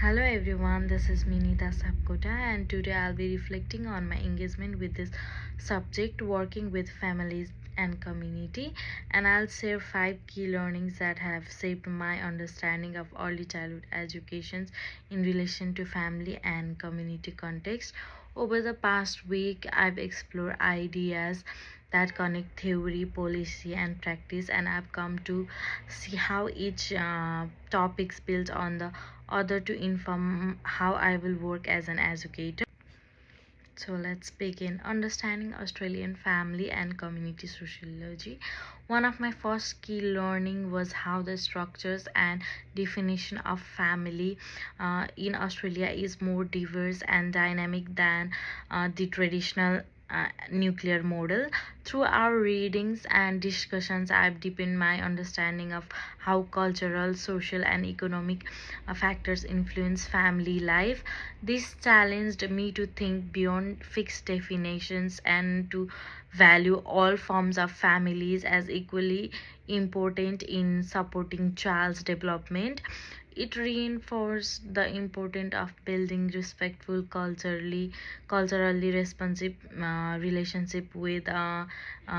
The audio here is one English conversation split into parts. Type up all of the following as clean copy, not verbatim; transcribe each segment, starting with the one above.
Hello everyone, this is Minita Sapkota, and today I'll be reflecting on my engagement with this subject, working with families and community, and I'll share 5 key learnings that have shaped my understanding of early childhood education in relation to family and community context. Over the past week, I've explored ideas that connect theory, policy, and practice, and I've come to see how each topics built on the other to inform how I will work as an educator. So let's begin. Understanding Australian family and community sociology. One of my first key learning was how the structures and definition of family in Australia is more diverse and dynamic than the traditional nuclear model. Through our readings and discussions, I've deepened my understanding of how cultural, social, and economic factors influence family life. This challenged me to think beyond fixed definitions and to value all forms of families as equally important in supporting child's development. It reinforced the importance of building respectful, culturally responsive relationship with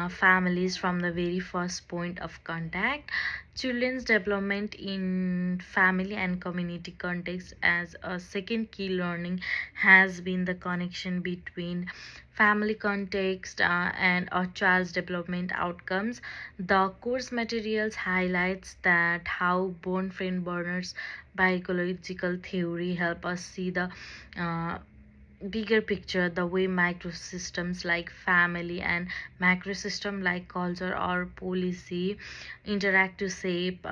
families from the very first point of contact. Children's development in family and community context as a second key learning has been the connection between family context and a child's development outcomes. The course materials highlights that how Bernard's biological theory help us see the uh, bigger picture, the way microsystems like family and macrosystem like culture or policy interact to shape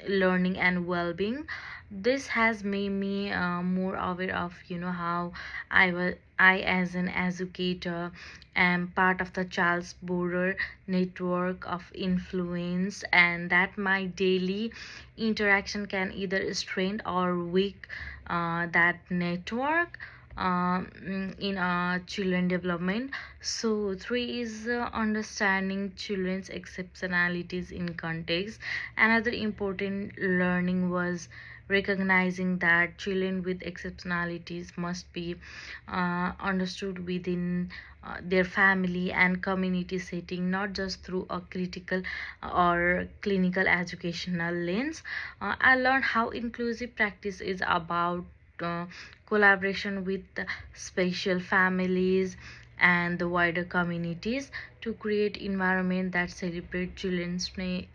learning and well-being. This has made me more aware of how I as an educator am part of the child's broader network of influence, and that my daily interaction can either strengthen or weak that network in children development. So three is understanding children's exceptionalities in context. Another important learning was recognizing that children with exceptionalities must be understood within their family and community setting, not just through a critical or clinical educational lens. I learned how inclusive practice is about uh, collaboration with the special families and the wider communities to create environment that celebrate children's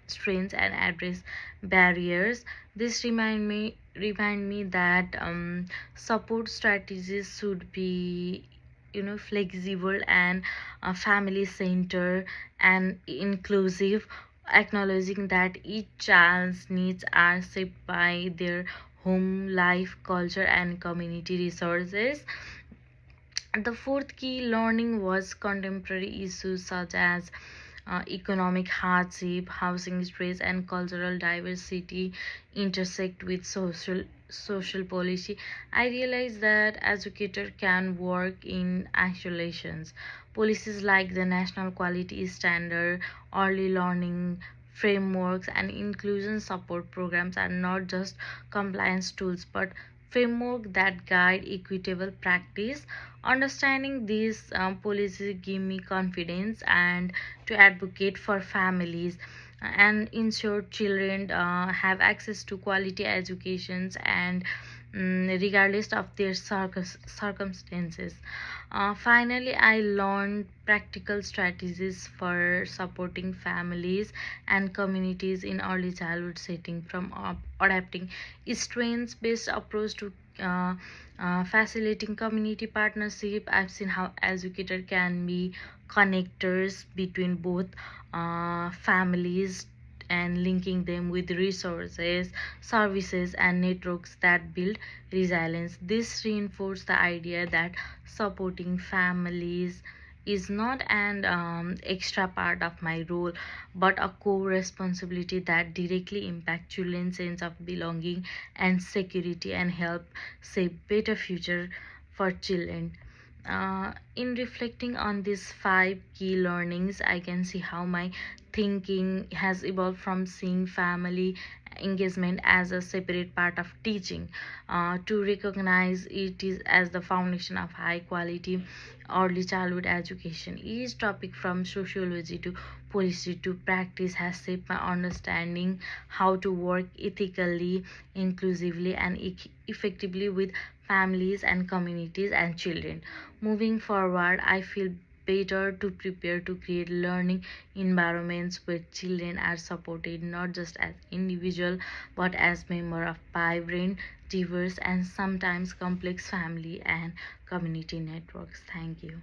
strengths and address barriers. This remind me that support strategies should be flexible and family center and inclusive, acknowledging that each child's needs are shaped by their home life, culture, and community resources. The fourth key learning was contemporary issues such as economic hardship, housing stress, and cultural diversity intersect with social policy. I realized that educator can work in isolations. Policies like the National Quality Standard, early learning frameworks, and inclusion support programs are not just compliance tools but framework that guide equitable practice. Understanding these policies give me confidence and to advocate for families and ensure children have access to quality educations and regardless of their circumstances. Finally, I learned practical strategies for supporting families and communities in early childhood setting, from adapting strengths based approach to facilitating community partnership. I've seen how educator can be connectors between both families and linking them with resources, services, and networks that build resilience. This reinforces the idea that supporting families is not an extra part of my role but a core responsibility that directly impacts children's sense of belonging and security and help shape better future for children. In reflecting on these 5 key learnings, I can see how my thinking has evolved from seeing family engagement as a separate part of teaching, to recognize it is as the foundation of high quality early childhood education. Each topic from sociology to policy to practice has shaped my understanding how to work ethically, inclusively, and effectively with families and communities and children. Moving forward, I feel better to prepare to create learning environments where children are supported not just as individual but as member of vibrant, diverse, and sometimes complex family and community networks. Thank you.